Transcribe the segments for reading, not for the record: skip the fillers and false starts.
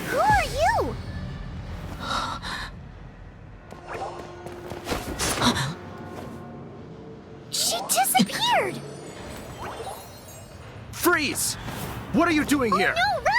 Who are you? She disappeared! Freeze! What are you doing here? No, run!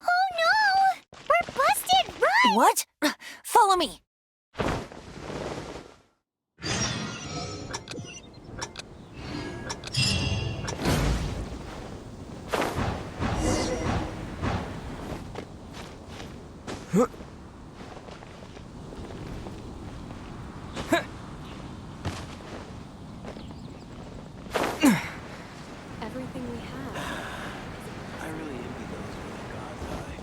Oh no! We're busted! Run! What? Follow me. Everything we have. I really envy those with the god's eye.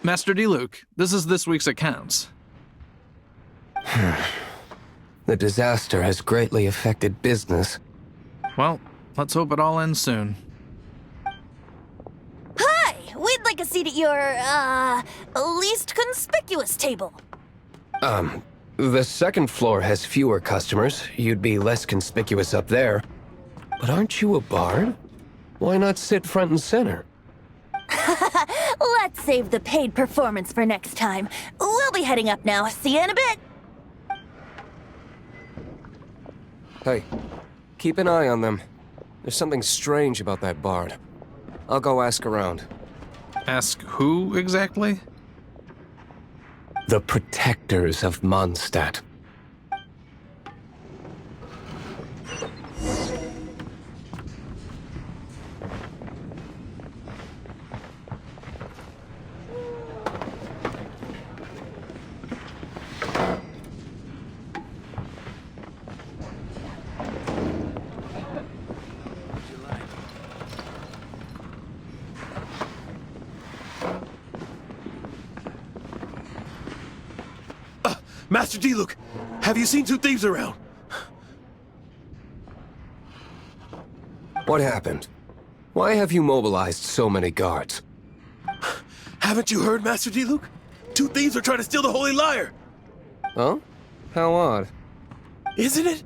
Master D-Luke, this is this week's accounts. The disaster has greatly affected business. Well, let's hope it all ends soon. Hi! We'd like a seat at your, least conspicuous table. The second floor has fewer customers. You'd be less conspicuous up there. But aren't you a bard? Why not sit front and center? Let's save the paid performance for next time. We'll be heading up now. See you in a bit. Hey, keep an eye on them. There's something strange about that bard. I'll go ask around. Ask who exactly? The protectors of Mondstadt. Master D-Luke, have you seen two thieves around? What happened? Why have you mobilized so many guards? Haven't you heard, Master D-Luke? Two thieves are trying to steal the Holy Lyre! Huh? How odd. Isn't it?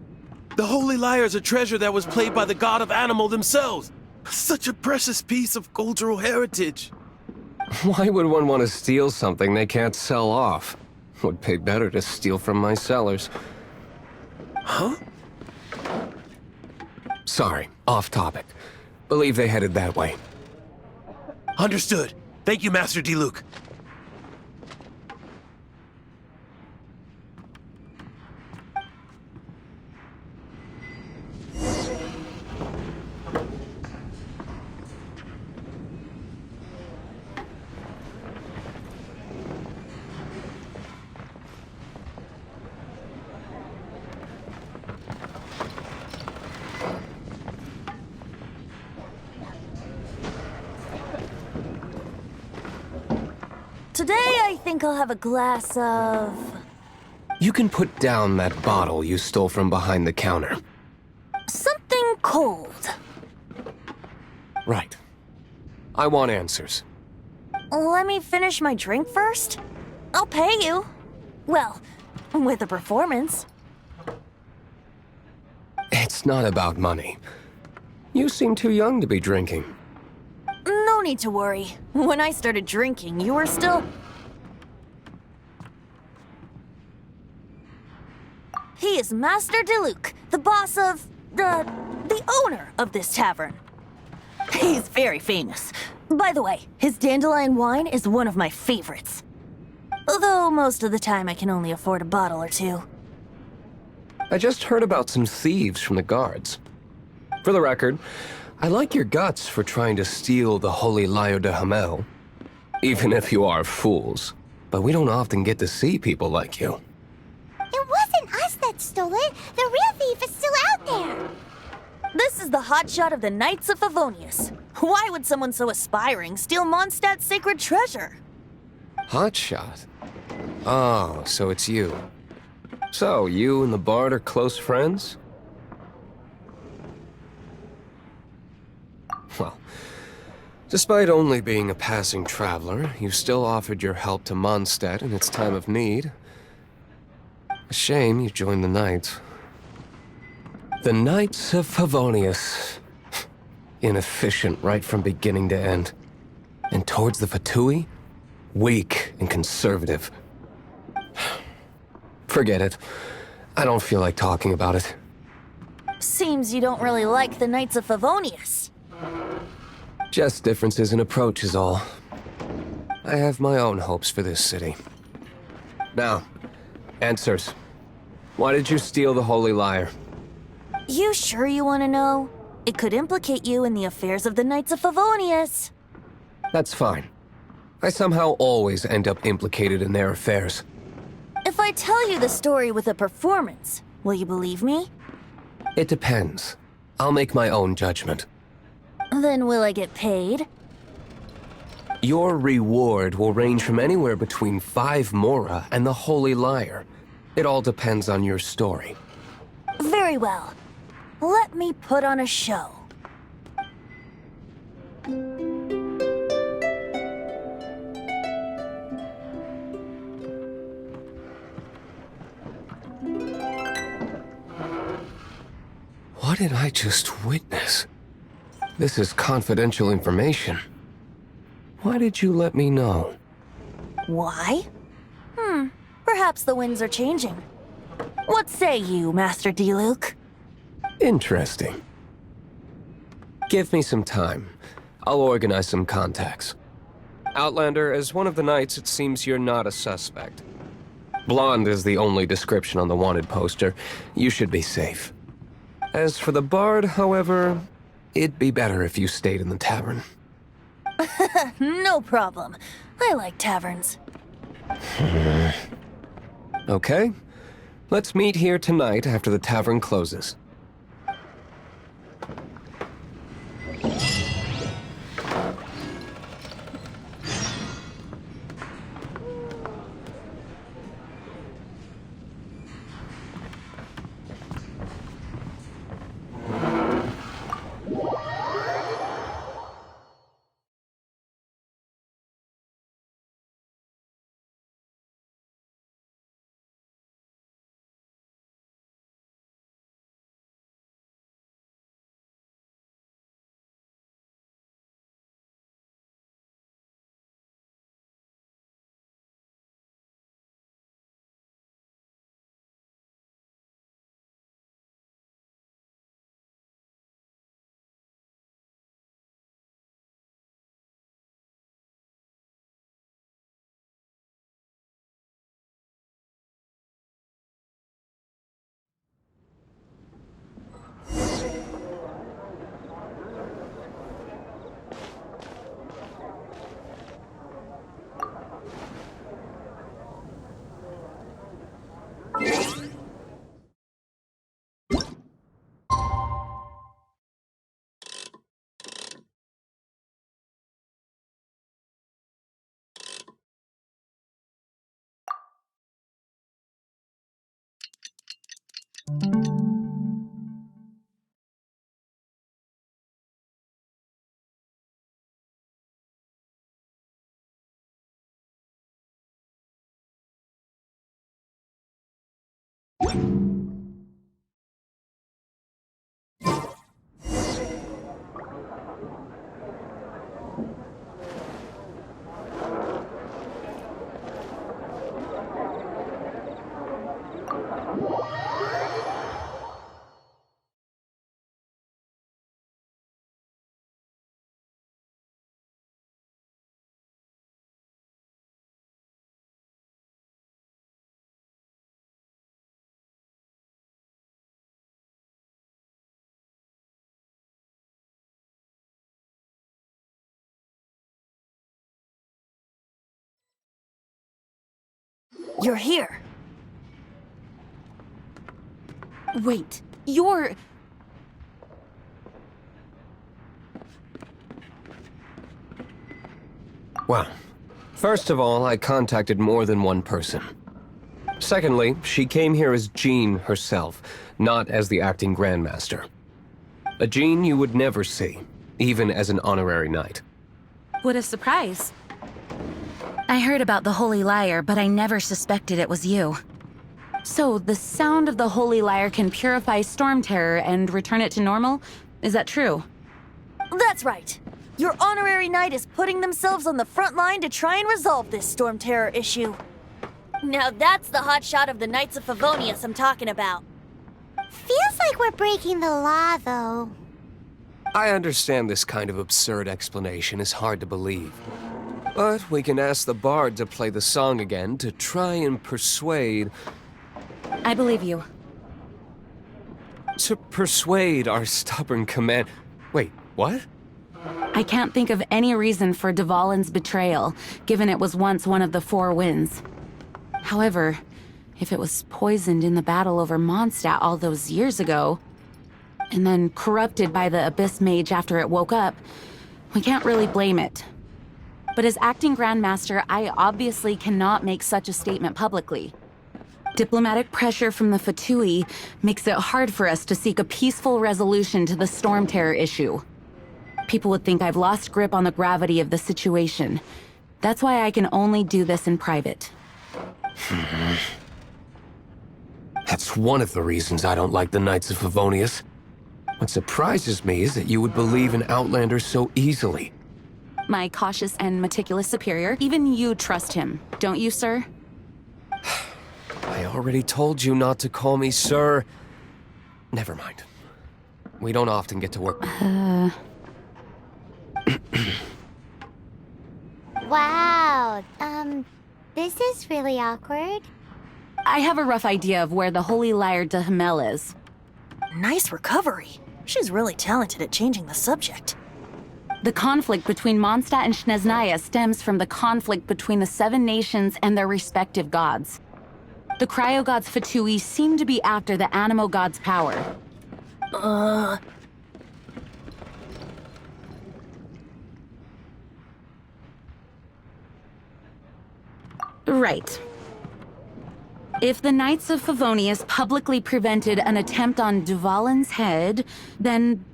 The Holy Lyre is a treasure that was played by the god of animal themselves. Such a precious piece of cultural heritage. Why would one want to steal something they can't sell off? Would pay better to steal from my sellers. Huh? Sorry, off topic. Believe they headed that way. Understood. Thank you, Master D-Luke. Today, I think I'll have a glass of... You can put down that bottle you stole from behind the counter. something cold. Right. I want answers. Let me finish my drink first. I'll pay you. Well, with a performance. It's not about money. You seem too young to be drinking. No need to worry. When I started drinking, you were still... He is Master D-Luke, the boss of... the owner of this tavern. He's very famous. By the way, his dandelion wine is one of my favorites. Although most of the time I can only afford a bottle or two. I just heard about some thieves from the guards. For the record, I like your guts for trying to steal the holy Lyre Der Himmel. Even if you are fools. But we don't often get to see people like you. It wasn't us that stole it. The real thief is still out there. This is the hotshot of the Knights of Favonius. Why would someone so aspiring steal Mondstadt's sacred treasure? Hotshot? Oh, so it's you. So, you and the bard are close friends? Well, despite only being a passing traveler, you still offered your help to Mondstadt in its time of need. A shame you joined the Knights. The Knights of Favonius. Inefficient right from beginning to end. And towards the Fatui, weak and conservative. Forget it. I don't feel like talking about it. Seems you don't really like the Knights of Favonius. Just differences in approach is all. I have my own hopes for this city. Now, answers. Why did you steal the Holy Lyre? You sure you want to know? It could implicate you in the affairs of the Knights of Favonius. That's fine. I somehow always end up implicated in their affairs. If I tell you the story with a performance, will you believe me? It depends. I'll make my own judgment. Then will I get paid? Your reward will range from anywhere between 5 mora and the Holy Lyre. It all depends on your story. Very well. Let me put on a show. What did I just witness? This is confidential information. Why did you let me know? Why? Perhaps the winds are changing. What say you, Master Diluc? Interesting. Give me some time. I'll organize some contacts. Outlander, as one of the knights, it seems you're not a suspect. Blonde is the only description on the wanted poster. You should be safe. As for the bard, however, it'd be better if you stayed in the tavern. No problem. I like taverns. Okay. Let's meet here tonight after the tavern closes. You're here. Wait, you're... Well, first of all, I contacted more than one person. Secondly, she came here as Jean herself, not as the acting Grandmaster. A Jean you would never see, even as an honorary knight. What a surprise. I heard about the Holy Lyre, but I never suspected it was you. So, the sound of the Holy Lyre can purify Storm Terror and return it to normal? Is that true? That's right. Your honorary knight is putting themselves on the front line to try and resolve this Storm Terror issue. Now that's the hotshot of the Knights of Favonius I'm talking about. Feels like we're breaking the law, though. I understand this kind of absurd explanation is hard to believe. But we can ask the bard to play the song again to try and persuade... I believe you. To persuade our stubborn command... Wait, what? I can't think of any reason for Dvalin's betrayal, given it was once one of the Four Winds. However, if it was poisoned in the battle over Mondstadt all those years ago, and then corrupted by the Abyss Mage after it woke up, we can't really blame it. But as acting Grandmaster, I obviously cannot make such a statement publicly. Diplomatic pressure from the Fatui makes it hard for us to seek a peaceful resolution to the storm terror issue. People would think I've lost grip on the gravity of the situation. That's why I can only do this in private. That's one of the reasons I don't like the Knights of Favonius. What surprises me is that you would believe in Outlanders so easily. My cautious and meticulous superior, even you trust him, don't you, sir? I already told you not to call me sir. Never mind. We don't often get to work. Wow, this is really awkward. I have a rough idea of where the holy Lyre Der Himmel is. Nice recovery. She's really talented at changing the subject. The conflict between Mondstadt and Snezhnaya stems from the conflict between the 7 nations and their respective gods. The cryo-gods Fatui seem to be after the animo god's power. Right. If the Knights of Favonius publicly prevented an attempt on Dvalin's head, then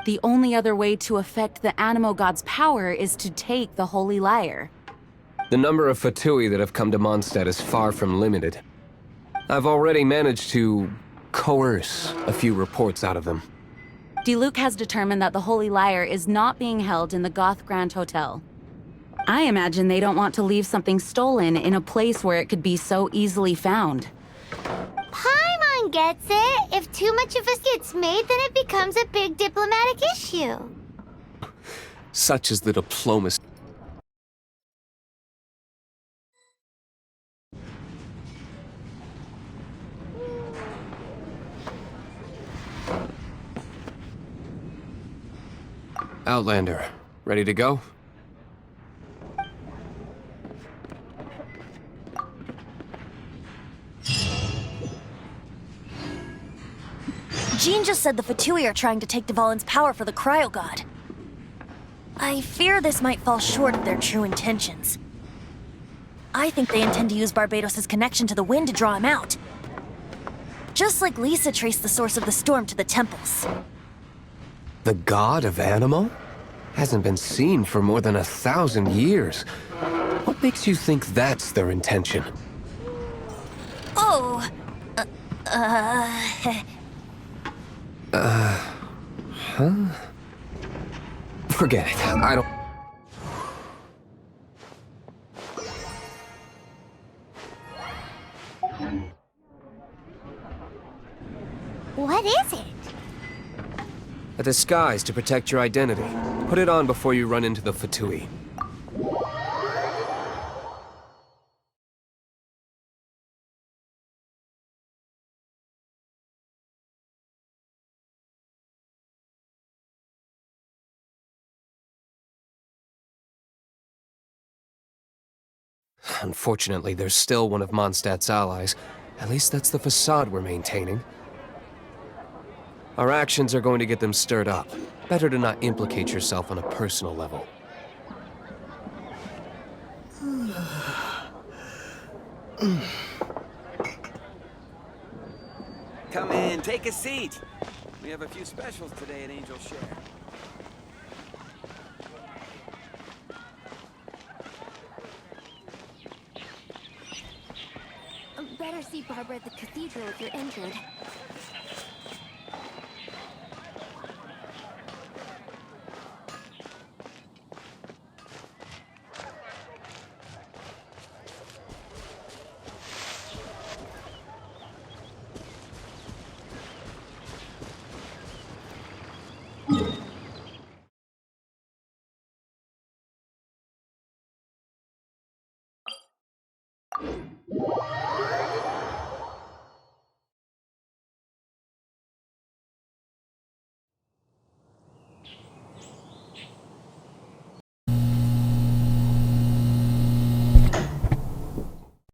the only other way to affect the animo god's power is to take the Holy Lyre. The number of Fatui that have come to Mondstadt is far from limited. I've already managed to coerce a few reports out of them. Diluc has determined that the Holy Lyre is not being held in the Goth Grand Hotel. I imagine they don't want to leave something stolen in a place where it could be so easily found. Paimon gets it. If too much of us gets made, then it becomes a big diplomatic issue. Such is the diplomacy. Outlander, ready to go? Jean just said the Fatui are trying to take Dvalin's power for the cryo god. I fear this might fall short of their true intentions. I think they intend to use Barbados' connection to the wind to draw him out. Just like Lisa traced the source of the storm to the temples. The god of Animo? Hasn't been seen for more than 1,000 years. What makes you think that's their intention? Oh, Forget it. I don't... What is it? A disguise to protect your identity. Put it on before you run into the Fatui. Unfortunately, there's still one of Mondstadt's allies. At least that's the facade we're maintaining. Our actions are going to get them stirred up. Better to not implicate yourself on a personal level. Come in, take a seat. We have a few specials today at Angel Share. Better see Barbara at the cathedral if you're injured.